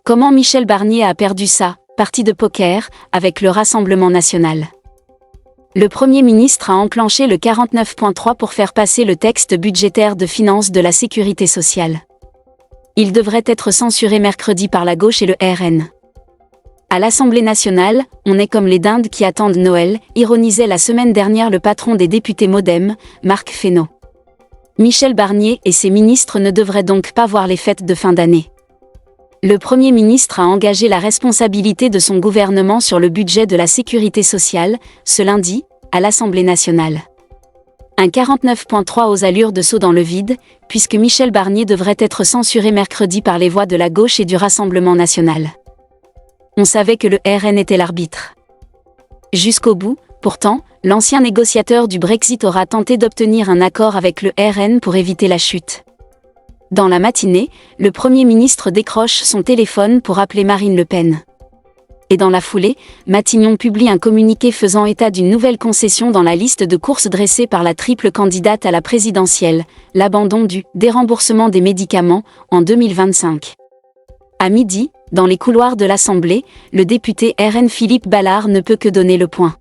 Comment Michel Barnier a perdu sa partie de poker avec le Rassemblement national. Le Premier ministre a enclenché le 49.3 pour faire passer le texte budgétaire de finances de la sécurité sociale. Il devrait être censuré mercredi par la gauche et le RN. À l'Assemblée nationale, on est comme les dindes qui attendent Noël, ironisait la semaine dernière le patron des députés MoDem, Marc Fesneau. Michel Barnier et ses ministres ne devraient donc pas voir les fêtes de fin d'année. Le Premier ministre a engagé la responsabilité de son gouvernement sur le budget de la sécurité sociale, ce lundi, à l'Assemblée nationale. Un 49.3 aux allures de saut dans le vide, puisque Michel Barnier devrait être censuré mercredi par les voix de la gauche et du Rassemblement national. On savait que le RN était l'arbitre. Jusqu'au bout, pourtant, l'ancien négociateur du Brexit aura tenté d'obtenir un accord avec le RN pour éviter la chute. Dans la matinée, le Premier ministre décroche son téléphone pour appeler Marine Le Pen. Et dans la foulée, Matignon publie un communiqué faisant état d'une nouvelle concession dans la liste de courses dressée par la triple candidate à la présidentielle, l'abandon du déremboursement des médicaments en 2025. À midi, dans les couloirs de l'Assemblée, le député RN Philippe Ballard ne peut que donner le point.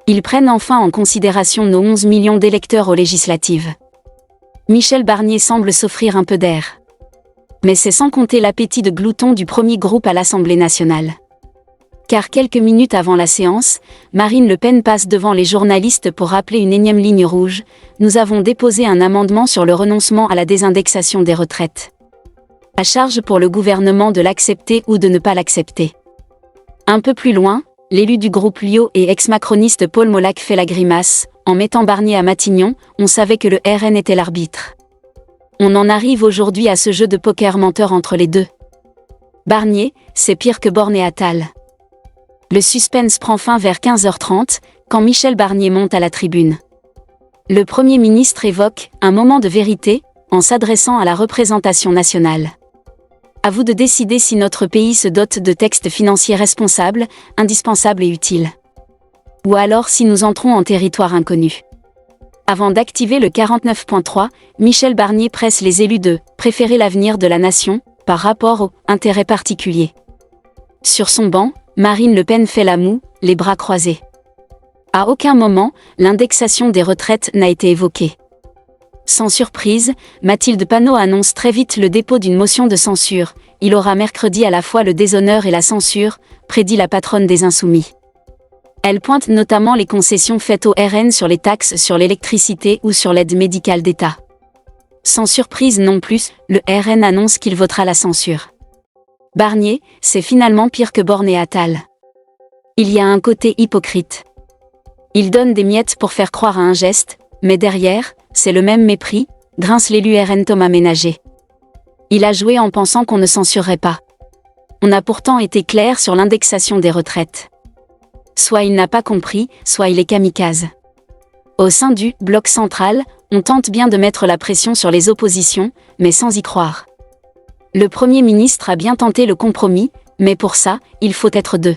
Ils prennent enfin en considération nos 11 millions d'électeurs aux législatives. Michel Barnier semble s'offrir un peu d'air. Mais c'est sans compter l'appétit de glouton du premier groupe à l'Assemblée nationale. Car quelques minutes avant la séance, Marine Le Pen passe devant les journalistes pour rappeler une énième ligne rouge. Nous avons déposé un amendement sur le renoncement à la désindexation des retraites. À charge pour le gouvernement de l'accepter ou de ne pas l'accepter. Un peu plus loin, l'élu du groupe Lio et ex-macroniste Paul Molac fait la grimace. En mettant Barnier à Matignon, on savait que le RN était l'arbitre. On en arrive aujourd'hui à ce jeu de poker menteur entre les deux. Barnier, c'est pire que Borne et Attal. Le suspense prend fin vers 15h30, quand Michel Barnier monte à la tribune. Le Premier ministre évoque un moment de vérité, en s'adressant à la représentation nationale. À vous de décider si notre pays se dote de textes financiers responsables, indispensables et utiles. Ou alors si nous entrons en territoire inconnu. Avant d'activer le 49.3, Michel Barnier presse les élus de préférer l'avenir de la nation, par rapport aux intérêts particuliers. Sur son banc, Marine Le Pen fait la moue, les bras croisés. À aucun moment, l'indexation des retraites n'a été évoquée. Sans surprise, Mathilde Panot annonce très vite le dépôt d'une motion de censure. Il aura mercredi à la fois le déshonneur et la censure, prédit la patronne des Insoumis. Elle pointe notamment les concessions faites au RN sur les taxes sur l'électricité ou sur l'aide médicale d'État. Sans surprise non plus, le RN annonce qu'il votera la censure. Barnier, c'est finalement pire que Borne et Attal. Il y a un côté hypocrite. Il donne des miettes pour faire croire à un geste, mais derrière, c'est le même mépris, grince l'élu RN Thomas Ménager. Il a joué en pensant qu'on ne censurerait pas. On a pourtant été clair sur l'indexation des retraites. Soit il n'a pas compris, soit il est kamikaze. Au sein du bloc central, on tente bien de mettre la pression sur les oppositions, mais sans y croire. Le Premier ministre a bien tenté le compromis, mais pour ça, il faut être deux.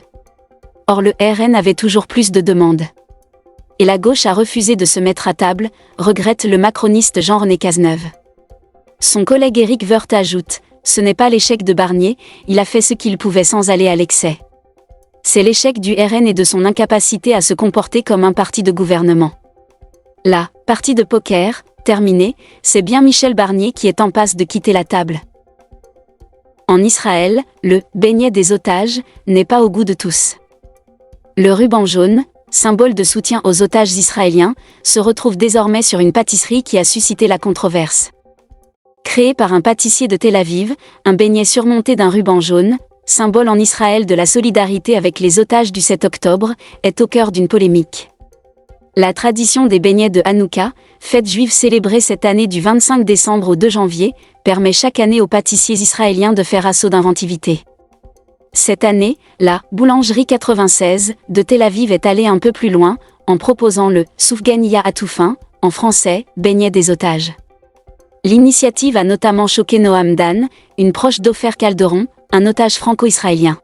Or le RN avait toujours plus de demandes. Et la gauche a refusé de se mettre à table, regrette le macroniste Jean-René Cazeneuve. Son collègue Éric Woerth ajoute, ce n'est pas l'échec de Barnier, il a fait ce qu'il pouvait sans aller à l'excès. C'est l'échec du RN et de son incapacité à se comporter comme un parti de gouvernement. La partie de poker, terminée, c'est bien Michel Barnier qui est en passe de quitter la table. En Israël, le beignet des otages n'est pas au goût de tous. Le ruban jaune, symbole de soutien aux otages israéliens, se retrouve désormais sur une pâtisserie qui a suscité la controverse. Créé par un pâtissier de Tel Aviv, un beignet surmonté d'un ruban jaune, symbole en Israël de la solidarité avec les otages du 7 octobre, est au cœur d'une polémique. La tradition des beignets de Hanouka, fête juive célébrée cette année du 25 décembre au 2 janvier, permet chaque année aux pâtissiers israéliens de faire assaut d'inventivité. Cette année, la boulangerie 96 de Tel Aviv est allée un peu plus loin, en proposant le soufganiya à tout fin, en français, beignet des otages. L'initiative a notamment choqué Noam Dan, une proche d'Ofer Calderon, un otage franco-israélien.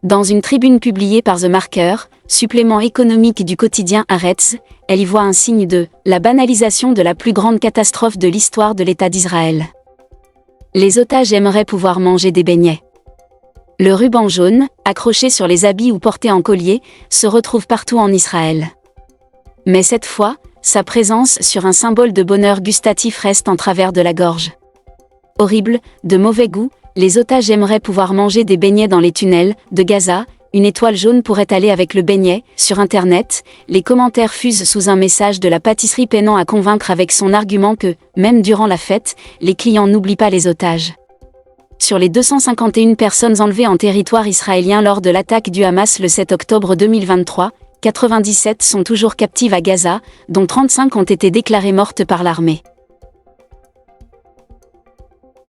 Dans une tribune publiée par The Marker, supplément économique du quotidien Haaretz, elle y voit un signe de la banalisation de la plus grande catastrophe de l'histoire de l'État d'Israël. Les otages aimeraient pouvoir manger des beignets. Le ruban jaune, accroché sur les habits ou porté en collier, se retrouve partout en Israël. Mais cette fois, sa présence sur un symbole de bonheur gustatif reste en travers de la gorge. Horrible, de mauvais goût, les otages aimeraient pouvoir manger des beignets dans les tunnels de Gaza. Une étoile jaune pourrait aller avec le beignet. Sur Internet, les commentaires fusent sous un message de la pâtisserie peinant à convaincre avec son argument que, même durant la fête, les clients n'oublient pas les otages. Sur les 251 personnes enlevées en territoire israélien lors de l'attaque du Hamas le 7 octobre 2023, 97 sont toujours captives à Gaza, dont 35 ont été déclarées mortes par l'armée.